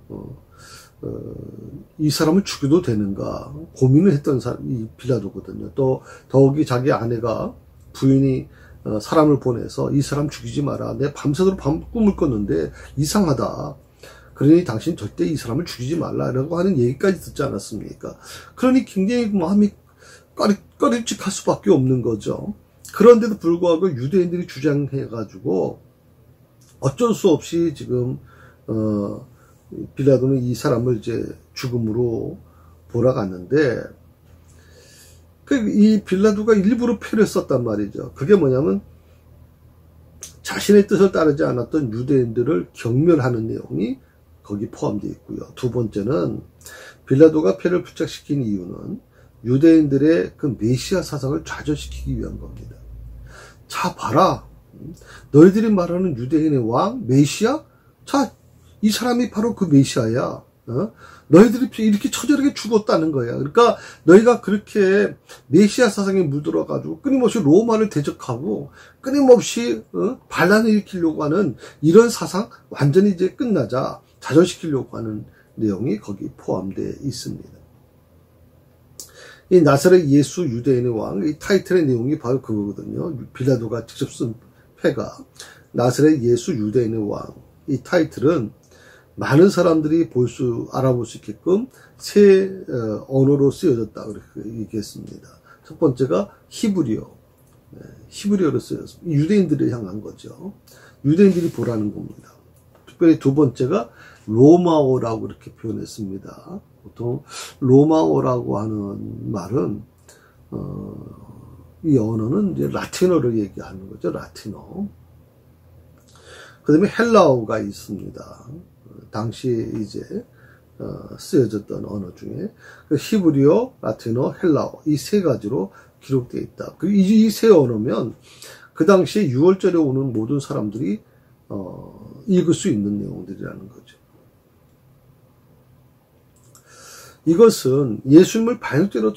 이 사람을 죽여도 되는가 고민을 했던 이 빌라도거든요. 또 더욱이 자기 아내가 부인이 사람을 보내서 이 사람 죽이지 마라. 내 밤새도록 꿈을 꿨는데 이상하다. 그러니 당신 절대 이 사람을 죽이지 말라라고 하는 얘기까지 듣지 않았습니까? 그러니 굉장히 마음이 꺼림칙할 수밖에 없는 거죠. 그런데도 불구하고 유대인들이 주장해가지고 어쩔 수 없이 지금 빌라도는 이 사람을 이제 죽음으로 몰아갔는데, 이 빌라도가 일부러 패를 썼단 말이죠. 그게 뭐냐면 자신의 뜻을 따르지 않았던 유대인들을 경멸하는 내용이 거기 포함되어 있고요. 두 번째는 빌라도가 패를 부착시킨 이유는 유대인들의 그 메시아 사상을 좌절시키기 위한 겁니다. 자, 봐라. 너희들이 말하는 유대인의 왕, 메시아? 자, 이 사람이 바로 그 메시아야. 너희들이 이렇게 처절하게 죽었다는 거야. 그러니까 너희가 그렇게 메시아 사상에 물들어가지고 끊임없이 로마를 대적하고 끊임없이 반란을 일으키려고 하는 이런 사상 완전히 이제 끝나자 좌절시키려고 하는 내용이 거기 포함되어 있습니다. 이 나사렛 예수 유대인의 왕, 이 타이틀의 내용이 바로 그거거든요. 빌라도가 직접 쓴 패가 나사렛 예수 유대인의 왕. 이 타이틀은 많은 사람들이 알아볼 수 있게끔 세 언어로 쓰여졌다 그렇게 얘기했습니다. 첫 번째가 히브리어, 히브리어로 쓰여졌습니다. 유대인들을 향한 거죠. 유대인들이 보라는 겁니다. 특별히 두 번째가 로마어라고 이렇게 표현했습니다. 보통 로마어라고 하는 말은 이 언어는 이제 라틴어를 얘기하는 거죠. 라틴어. 그다음에 헬라어가 있습니다. 당시 이제 쓰여졌던 언어 중에 히브리어, 라틴어, 헬라어 이 세 가지로 기록되어 있다. 이 세 언어면 그 당시에 6월절에 오는 모든 사람들이 읽을 수 있는 내용들이라는 거죠. 이것은 예수님을 반역죄로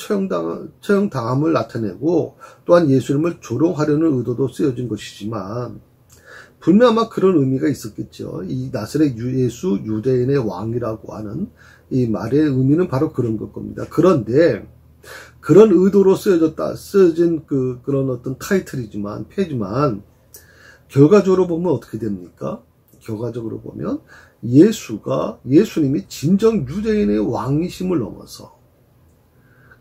처형당함을 나타내고 또한 예수님을 조롱하려는 의도도 쓰여진 것이지만 분명 아마 그런 의미가 있었겠죠. 이 나사렛 예수 유대인의 왕이라고 하는 이 말의 의미는 바로 그런 것 겁니다. 그런데 그런 의도로 쓰여진 그런 어떤 타이틀이지만, 패지만, 결과적으로 보면 어떻게 됩니까? 결과적으로 보면, 예수님이 진정 유대인의 왕이심을 넘어서,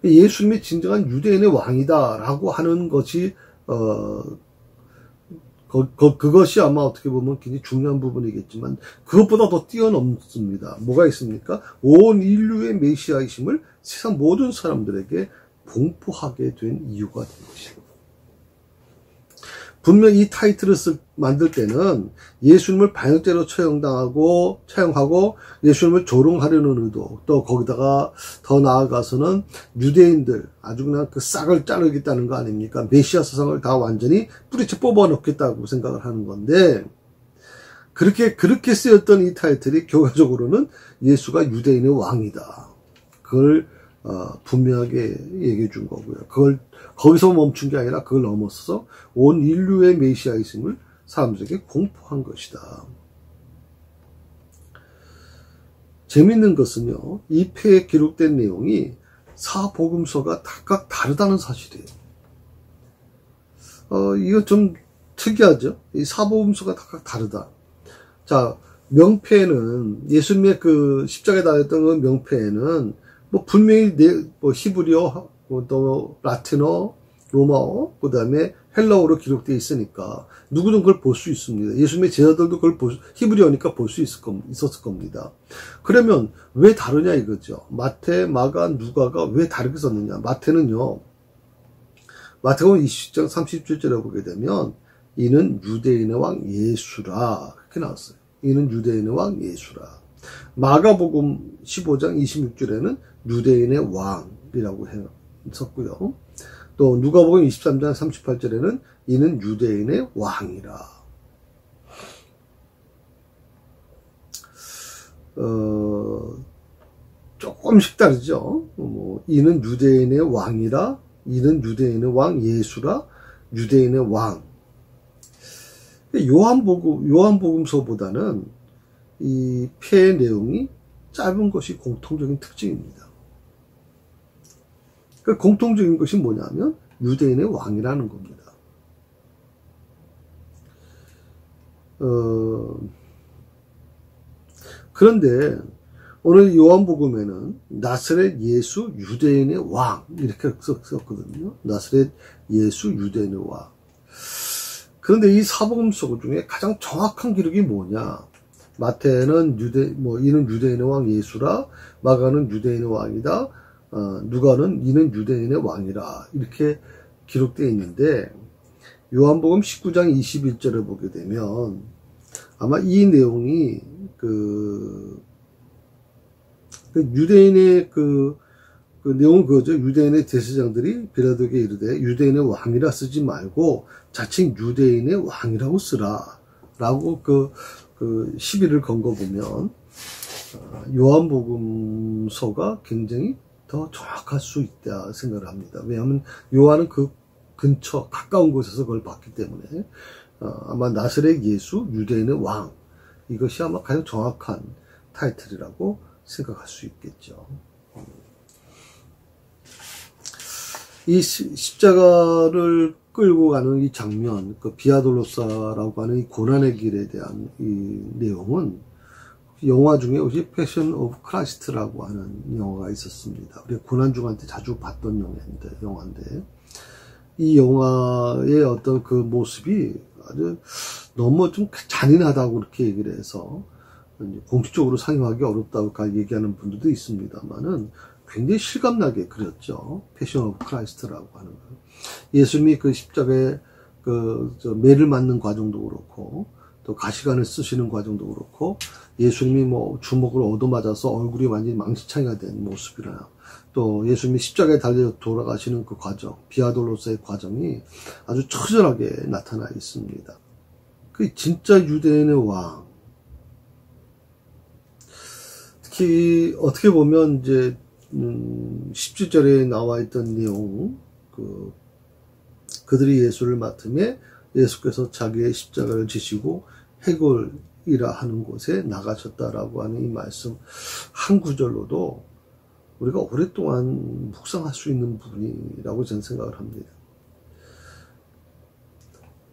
예수님이 진정한 유대인의 왕이다라고 하는 것이, 그것이 아마 어떻게 보면 굉장히 중요한 부분이겠지만, 그것보다 더 뛰어넘습니다. 뭐가 있습니까? 온 인류의 메시아이심을 세상 모든 사람들에게 공포하게 된 이유가 된 것입니다. 분명 이 타이틀을 만들 때는 예수님을 반역죄로 처형하고 예수님을 조롱하려는 의도, 또 거기다가 더 나아가서는 유대인들 아주 그냥 그 싹을 자르겠다는 거 아닙니까? 메시아 사상을 다 완전히 뿌리채 뽑아 놓겠다고 생각을 하는 건데, 그렇게 쓰였던 이 타이틀이 결과적으로는 예수가 유대인의 왕이다. 그걸 분명하게 얘기해 준 거고요. 그걸 거기서 멈춘 게 아니라 그걸 넘어서서 온 인류의 메시아이즘을 사람들에게 공포한 것이다. 재밌는 것은요, 이 패에 기록된 내용이 사복음서가 각각 다르다는 사실이에요. 이거 좀 특이하죠? 이 사복음서가 각각 다르다. 자, 명패에는, 예수님의 그 십자가에 달렸던 그 명패에는 분명히 히브리어, 또 라틴어, 로마어, 그 다음에 헬라어로 기록되어 있으니까 누구든 그걸 볼 수 있습니다. 예수님의 제자들도 그걸 히브리어니까 볼 수 있었을 겁니다. 그러면 왜 다르냐 이거죠. 마태, 마가, 누가가 왜 다르게 썼느냐. 마태는요, 마태복음 20장 37절에 보게 되면 이는 유대인의 왕 예수라 그렇게 나왔어요. 이는 유대인의 왕 예수라. 마가복음 15장 26절에는 유대인의 왕이라고 썼고요. 또 누가복음 23장 38절에는 이는 유대인의 왕이라. 조금씩 다르죠. 이는 유대인의 왕이라, 이는 유대인의 왕 예수라, 유대인의 왕. 요한복음서보다는 이 패의 내용이 짧은 것이 공통적인 특징입니다. 그 공통적인 것이 뭐냐면 유대인의 왕이라는 겁니다. 그런데 오늘 요한복음에는 나사렛 예수 유대인의 왕 이렇게 썼거든요. 나사렛 예수 유대인의 왕. 그런데 이 사복음서 중에 가장 정확한 기록이 뭐냐? 마태는 이는 유대인의 왕 예수라, 마가는 유대인의 왕이다, 누가는 이는 유대인의 왕이라 이렇게 기록되어 있는데, 요한복음 19장 21절을 보게 되면 아마 이 내용이 유대인의 내용은 그거죠. 유대인의 대제사장들이 빌라도에게 이르되 유대인의 왕이라 쓰지 말고 자칭 유대인의 왕이라고 쓰라 라고 시비를 건 거 보면 요한복음서가 굉장히 더 정확할 수 있다 생각을 합니다. 왜냐하면 요한은 그 근처 가까운 곳에서 그걸 봤기 때문에 아마 나사렛 예수 유대인의 왕, 이것이 아마 가장 정확한 타이틀이라고 생각할 수 있겠죠. 이 십자가를 끌고 가는 이 장면, 비아돌로사라고 하는 이 고난의 길에 대한 이 내용은 영화 중에 혹시 패션 오브 크라이스트라고 하는 영화가 있었습니다. 우리 고난중한테 자주 봤던 영화인데 이 영화의 어떤 그 모습이 아주 너무 좀 잔인하다고 그렇게 얘기를 해서 공식적으로 상영하기 어렵다고 얘기하는 분들도 있습니다만은 굉장히 실감나게 그렸죠. 패션 오브 크라이스트라고 하는 거. 예수님이 그 십자가에 매를 맞는 과정도 그렇고, 또 가시관을 쓰시는 과정도 그렇고, 예수님이 주먹을 얻어맞아서 얼굴이 완전히 망치창이가 된 모습이나, 또 예수님이 십자가에 달려 돌아가시는 그 과정, 비아돌로사의 과정이 아주 처절하게 나타나 있습니다. 그 진짜 유대인의 왕. 특히 어떻게 보면 이제 17절에 나와 있던 내용, 그들이 예수를 맡음에 예수께서 자기의 십자가를 지시고 해골이라 하는 곳에 나가셨다라고 하는 이 말씀 한 구절로도 우리가 오랫동안 묵상할 수 있는 부분이라고 저는 생각을 합니다.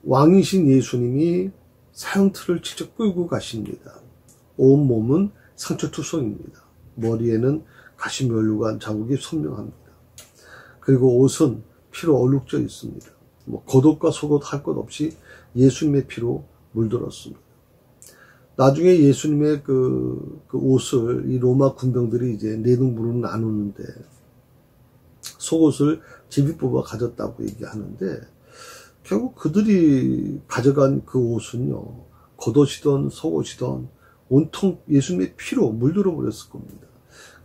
왕이신 예수님이 사형틀을 직접 끌고 가십니다. 온몸은 상처투성입니다. 머리에는 가시면류관 자국이 선명합니다. 그리고 옷은 피로 얼룩져 있습니다. 겉옷과 속옷 할 것 없이 예수님의 피로 물들었습니다. 나중에 예수님의 그 옷을 이 로마 군병들이 이제 네 등분으로 나누는데 속옷을 제비 뽑아 가졌다고 얘기하는데 결국 그들이 가져간 그 옷은요, 겉옷이든 속옷이든 온통 예수님의 피로 물들어 버렸을 겁니다.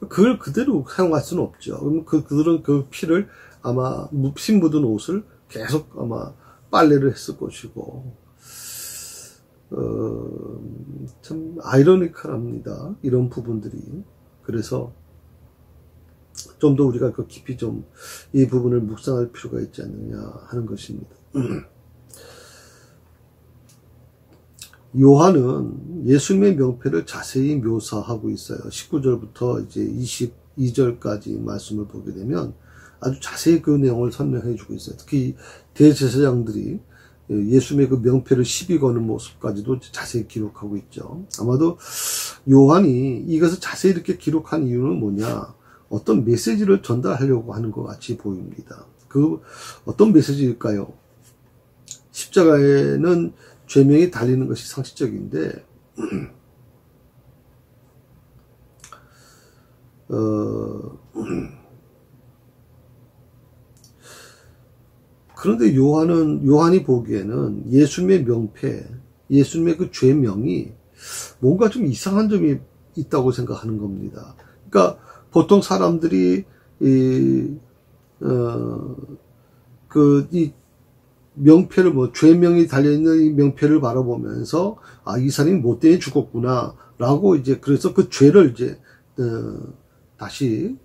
그걸 그대로 사용할 수는 없죠. 그럼 그들은 그 피를 아마 피 묻은 옷을 계속 아마 빨래를 했을 것이고, 참 아이러니컬합니다. 이런 부분들이. 그래서 좀 더 우리가 그 깊이 좀 이 부분을 묵상할 필요가 있지 않느냐 하는 것입니다. 요한은 예수님의 명패를 자세히 묘사하고 있어요. 19절부터 이제 22절까지 말씀을 보게 되면 아주 자세히 그 내용을 설명해 주고 있어요. 특히 대제사장들이 예수님의 그 명패를 시비 거는 모습까지도 자세히 기록하고 있죠. 아마도 요한이 이것을 자세히 이렇게 기록한 이유는 뭐냐? 어떤 메시지를 전달하려고 하는 것 같이 보입니다. 그 어떤 메시지일까요? 십자가에는 죄명이 달리는 것이 상식적인데 그런데 요한이 보기에는 예수님의 명패, 예수님의 그 죄명이 뭔가 좀 이상한 점이 있다고 생각하는 겁니다. 그러니까 보통 사람들이 이 명패를 죄명이 달려있는 이 명패를 바라보면서, 아, 이 사람이 못되게 죽었구나, 라고 이제, 그래서 그 죄를 이제, 다시,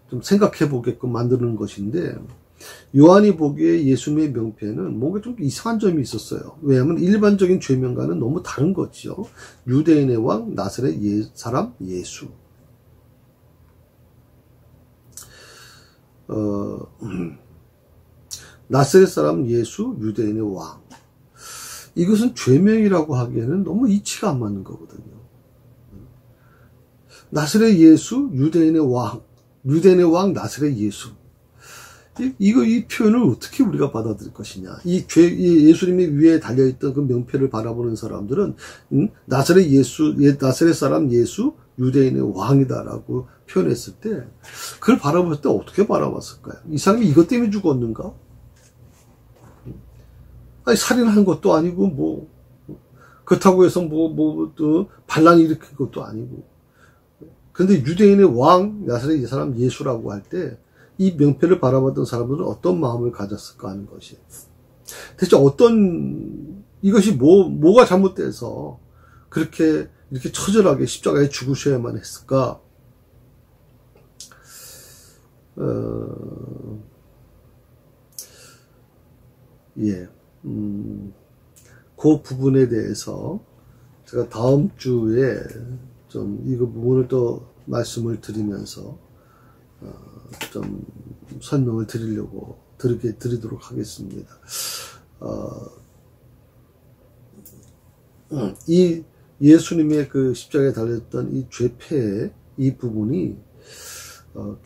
좀 생각해 보게끔 만드는 것인데, 요한이 보기에 예수님의 명패는 뭔가 좀 이상한 점이 있었어요. 왜냐하면 일반적인 죄명과는 너무 다른 거죠. 유대인의 왕, 나사렛 사람 예수. 나사렛 사람 예수, 유대인의 왕. 이것은 죄명이라고 하기에는 너무 이치가 안 맞는 거거든요. 나사렛 예수, 유대인의 왕, 나사렛 예수. 이 표현을 어떻게 우리가 받아들일 것이냐. 이 예수님의 위에 달려있던 그 명패를 바라보는 사람들은, 나사렛 사람 예수, 유대인의 왕이다라고 표현했을 때, 그걸 바라볼 때 어떻게 바라봤을까요? 이 사람이 이것 때문에 죽었는가? 아니, 살인한 것도 아니고, 그렇다고 해서 또 반란을 일으킨 것도 아니고. 근데 유대인의 왕, 나사렛 사람 예수라고 할 때, 이 명패를 바라봤던 사람들은 어떤 마음을 가졌을까 하는 것이. 대체 이것이 뭐가 잘못돼서 이렇게 처절하게 십자가에 죽으셔야만 했을까? 그 부분에 대해서 제가 다음 주에 좀 이거 부분을 또 말씀을 드리면서 좀 설명을 드리도록 하겠습니다. 이 예수님의 그 십자가에 달렸던 이 죄패의 이 부분이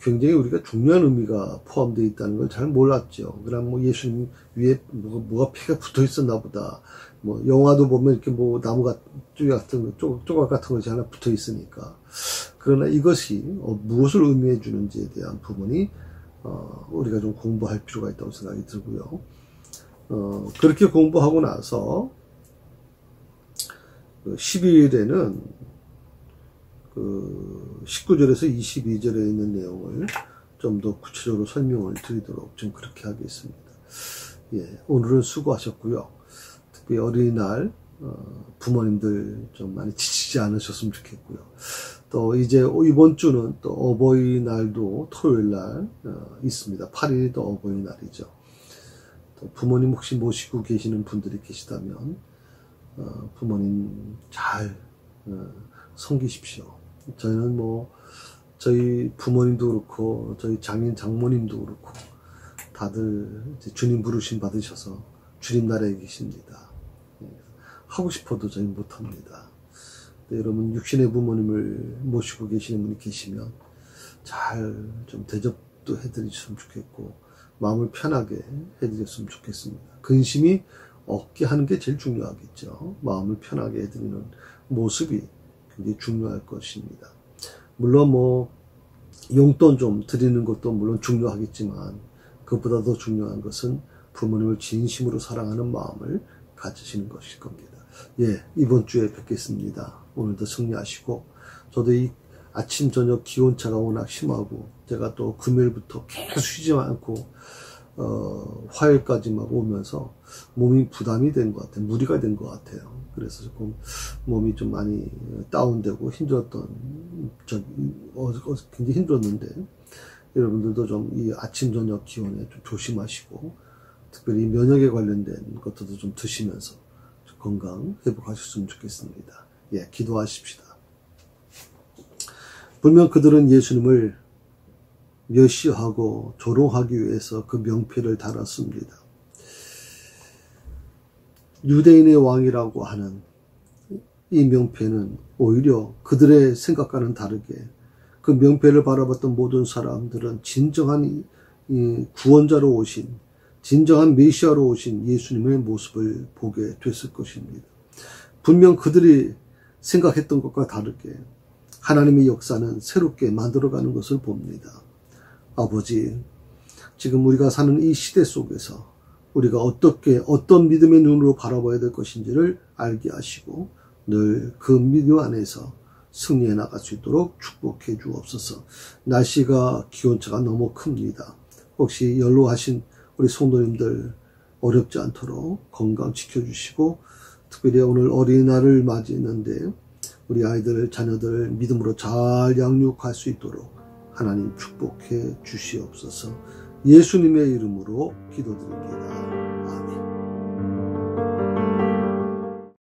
굉장히 우리가 중요한 의미가 포함되어 있다는 걸 잘 몰랐죠. 그냥 예수님 위에 뭐가 패가 붙어 있었나 보다. 영화도 보면 이렇게 나무 조각 같은 것이 하나 붙어 있으니까. 그러나 이것이 무엇을 의미해 주는지에 대한 부분이 우리가 좀 공부할 필요가 있다고 생각이 들고요. 그렇게 공부하고 나서 12일에는 19절에서 22절에 있는 내용을 좀 더 구체적으로 설명을 드리도록 좀 그렇게 하겠습니다. 오늘은 수고하셨고요. 특히 어린이날 부모님들 좀 많이 지치지 않으셨으면 좋겠고요. 또 이제 이번 주는 또 어버이날도 토요일날 있습니다. 8일이 또 어버이날이죠. 또 부모님 혹시 모시고 계시는 분들이 계시다면 부모님 잘 섬기십시오. 저희는 저희 부모님도 그렇고 저희 장인 장모님도 그렇고 다들 이제 주님 부르심 받으셔서 주님 나라에 계십니다. 하고 싶어도 저희 못합니다. 여러분 육신의 부모님을 모시고 계시는 분이 계시면 잘 좀 대접도 해드리셨으면 좋겠고 마음을 편하게 해드렸으면 좋겠습니다. 근심이 없게 하는 게 제일 중요하겠죠. 마음을 편하게 해드리는 모습이 굉장히 중요할 것입니다. 물론 용돈 좀 드리는 것도 물론 중요하겠지만 그것보다 더 중요한 것은 부모님을 진심으로 사랑하는 마음을 가지시는 것일 겁니다. 예, 이번 주에 뵙겠습니다. 오늘도 승리하시고, 저도 이 아침 저녁 기온차가 워낙 심하고 제가 또 금요일부터 계속 쉬지 않고 화요일까지 막 오면서 몸이 부담이 된 것 같아요. 무리가 된 것 같아요. 그래서 조금 몸이 좀 많이 다운되고 힘들었던, 굉장히 힘들었는데, 여러분들도 좀 이 아침 저녁 기온에 좀 조심하시고, 특별히 면역에 관련된 것들도 좀 드시면서 건강 회복하셨으면 좋겠습니다. 예, 기도하십시다. 분명 그들은 예수님을 멸시하고 조롱하기 위해서 그 명패를 달았습니다. 유대인의 왕이라고 하는 이 명패는 오히려 그들의 생각과는 다르게 그 명패를 바라봤던 모든 사람들은 진정한 구원자로 오신, 진정한 메시아로 오신 예수님의 모습을 보게 됐을 것입니다. 분명 그들이 생각했던 것과 다르게 하나님의 역사는 새롭게 만들어가는 것을 봅니다. 아버지, 지금 우리가 사는 이 시대 속에서 우리가 어떤 믿음의 눈으로 바라봐야 될 것인지를 알게 하시고 늘 그 믿음 안에서 승리해 나갈 수 있도록 축복해 주옵소서. 날씨가 기온차가 너무 큽니다. 혹시 연로하신 우리 성도님들 어렵지 않도록 건강 지켜주시고, 특별히 오늘 어린이날을 맞이했는데 우리 아이들, 자녀들 믿음으로 잘 양육할 수 있도록 하나님 축복해 주시옵소서. 예수님의 이름으로 기도드립니다. 아멘.